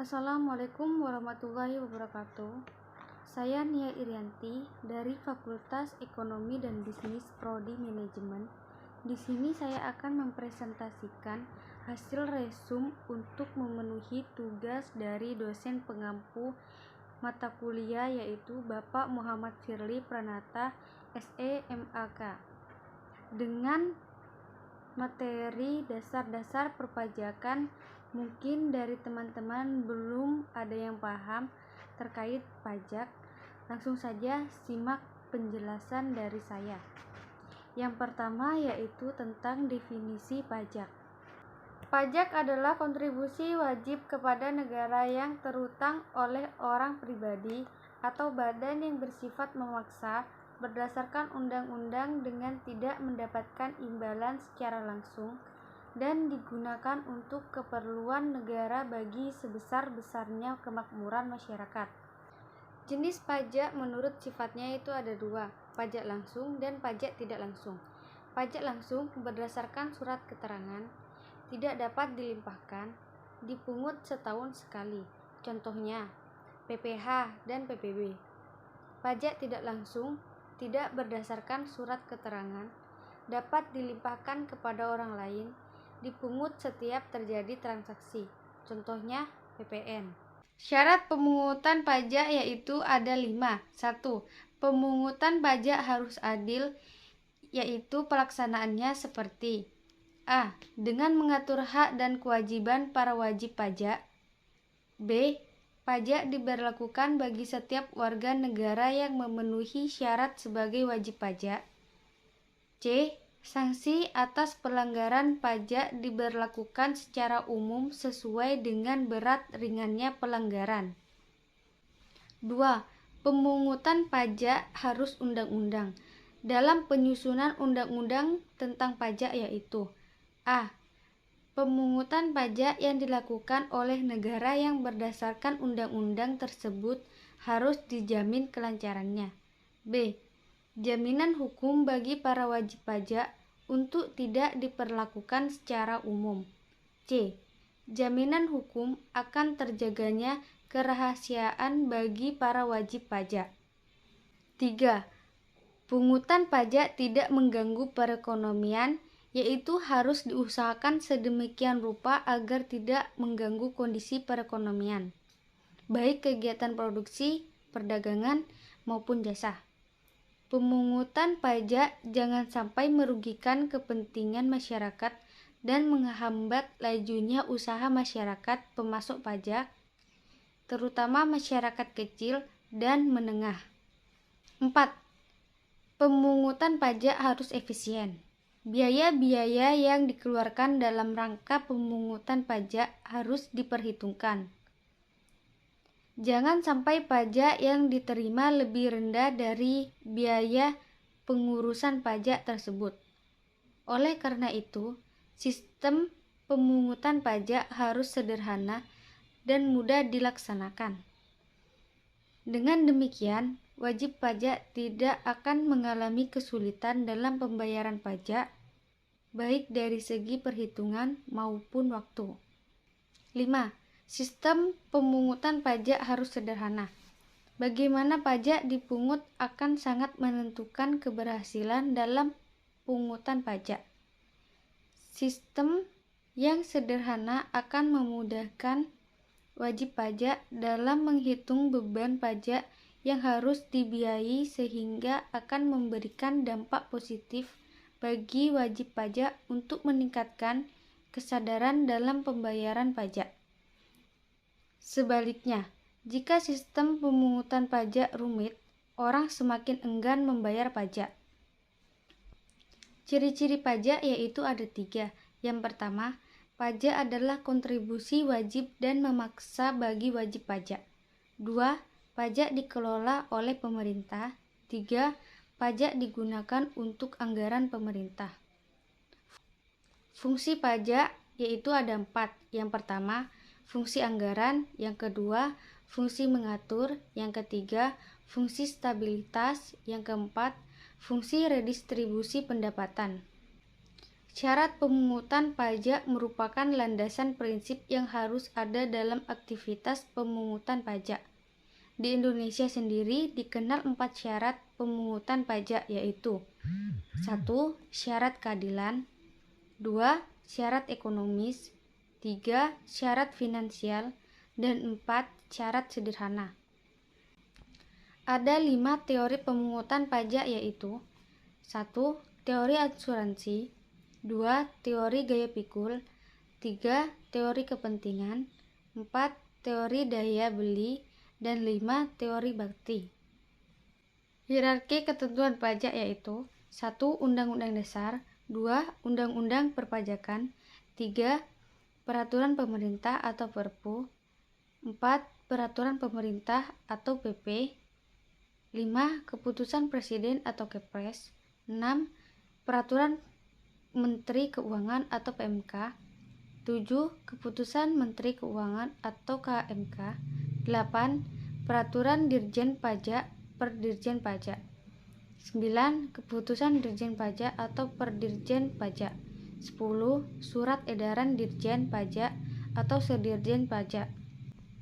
Assalamualaikum warahmatullahi wabarakatuh. Saya Nia Irianti dari Fakultas Ekonomi dan Bisnis Prodi Manajemen. Di sini saya akan mempresentasikan hasil resum untuk memenuhi tugas dari dosen pengampu mata kuliah yaitu Bapak Muhammad Firly Pranata, SE MAK, dengan materi dasar-dasar perpajakan. Mungkin dari teman-teman belum ada yang paham terkait pajak. Langsung saja simak penjelasan dari saya. Yang pertama yaitu tentang definisi pajak. Pajak adalah kontribusi wajib kepada negara yang terutang oleh orang pribadi atau badan yang bersifat memaksa berdasarkan undang-undang dengan tidak mendapatkan imbalan secara langsung dan digunakan untuk keperluan negara bagi sebesar-besarnya kemakmuran masyarakat. Jenis pajak menurut sifatnya itu ada dua, pajak langsung dan pajak tidak langsung. Pajak langsung berdasarkan surat keterangan, tidak dapat dilimpahkan, dipungut setahun sekali, contohnya PPh dan PPB. Pajak tidak langsung tidak berdasarkan surat keterangan, dapat dilimpahkan kepada orang lain, dipungut setiap terjadi transaksi, contohnya PPN. Syarat pemungutan pajak yaitu ada 5. 1. Pemungutan pajak harus adil, yaitu pelaksanaannya seperti A. Dengan mengatur hak dan kewajiban para wajib pajak. B. Pajak diberlakukan bagi setiap warga negara yang memenuhi syarat sebagai wajib pajak. C. Sanksi atas pelanggaran pajak diberlakukan secara umum sesuai dengan berat ringannya pelanggaran. 2. Pemungutan pajak harus undang-undang. Dalam penyusunan undang-undang tentang pajak yaitu A. Pemungutan pajak yang dilakukan oleh negara yang berdasarkan undang-undang tersebut harus dijamin kelancarannya. B. Jaminan hukum bagi para wajib pajak untuk tidak diperlakukan secara umum. C. Jaminan hukum akan terjaganya kerahasiaan bagi para wajib pajak. 3. Pungutan pajak tidak mengganggu perekonomian, yaitu harus diusahakan sedemikian rupa agar tidak mengganggu kondisi perekonomian, baik kegiatan produksi, perdagangan, maupun jasa. Pemungutan pajak jangan sampai merugikan kepentingan masyarakat dan menghambat lajunya usaha masyarakat pemasok pajak, terutama masyarakat kecil dan menengah. 4. Pemungutan pajak harus efisien. Biaya-biaya yang dikeluarkan dalam rangka pemungutan pajak harus diperhitungkan. Jangan sampai pajak yang diterima lebih rendah dari biaya pengurusan pajak tersebut. Oleh karena itu, sistem pemungutan pajak harus sederhana dan mudah dilaksanakan. Dengan demikian, wajib pajak tidak akan mengalami kesulitan dalam pembayaran pajak, baik dari segi perhitungan maupun waktu. 5. Sistem pemungutan pajak harus sederhana. Bagaimana pajak dipungut akan sangat menentukan keberhasilan dalam pungutan pajak. Sistem yang sederhana akan memudahkan wajib pajak dalam menghitung beban pajak yang harus dibiayai sehingga akan memberikan dampak positif bagi wajib pajak untuk meningkatkan kesadaran dalam pembayaran pajak. Sebaliknya, jika sistem pemungutan pajak rumit, orang semakin enggan membayar pajak. Ciri-ciri pajak yaitu ada 3. Yang pertama, pajak adalah kontribusi wajib dan memaksa bagi wajib pajak. 2. Pajak dikelola oleh pemerintah. 3. Pajak digunakan untuk anggaran pemerintah. Fungsi pajak yaitu ada 4. Yang pertama, fungsi anggaran, yang kedua, fungsi mengatur, yang ketiga, fungsi stabilitas, yang keempat, fungsi redistribusi pendapatan. Syarat pemungutan pajak merupakan landasan prinsip yang harus ada dalam aktivitas pemungutan pajak. Di Indonesia sendiri dikenal 4 syarat pemungutan pajak, yaitu 1. Syarat keadilan, 2. Syarat ekonomis, 3. Syarat finansial, dan 4. Syarat sederhana. Ada 5 teori pemungutan pajak, yaitu 1. Teori asuransi, 2. Teori gaya pikul, 3. Teori kepentingan, 4. Teori daya beli, dan 5. Teori bakti. Hierarki ketentuan pajak yaitu 1. Undang-undang dasar, 2. Undang-undang perpajakan, 3. Peraturan pemerintah atau Perpu, 4. Peraturan pemerintah atau PP, 5. Keputusan Presiden atau Kepres, 6. Peraturan Menteri Keuangan atau PMK, 7. Keputusan Menteri Keuangan atau KMK, 8. Peraturan Dirjen Pajak per Dirjen Pajak, 9. Keputusan Dirjen Pajak atau per Dirjen Pajak, 10. Surat Edaran Dirjen Pajak atau Sedirjen Pajak.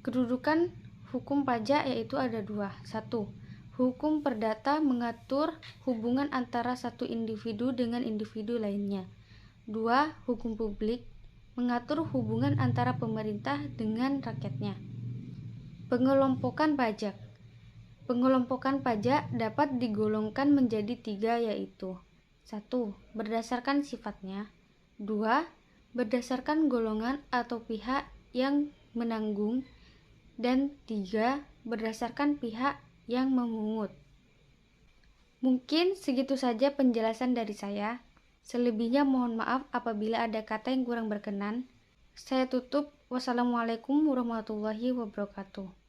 Kedudukan hukum pajak yaitu ada 2. 1. Hukum perdata mengatur hubungan antara satu individu dengan individu lainnya. 2. Hukum publik mengatur hubungan antara pemerintah dengan rakyatnya. Pengelompokan pajak. Pengelompokan pajak dapat digolongkan menjadi 3, yaitu 1. Berdasarkan sifatnya, 2. Berdasarkan golongan atau pihak yang menanggung, dan 3. Berdasarkan pihak yang memungut. Mungkin segitu saja penjelasan dari saya. Selebihnya mohon maaf apabila ada kata yang kurang berkenan. Saya tutup. Wassalamualaikum warahmatullahi wabarakatuh.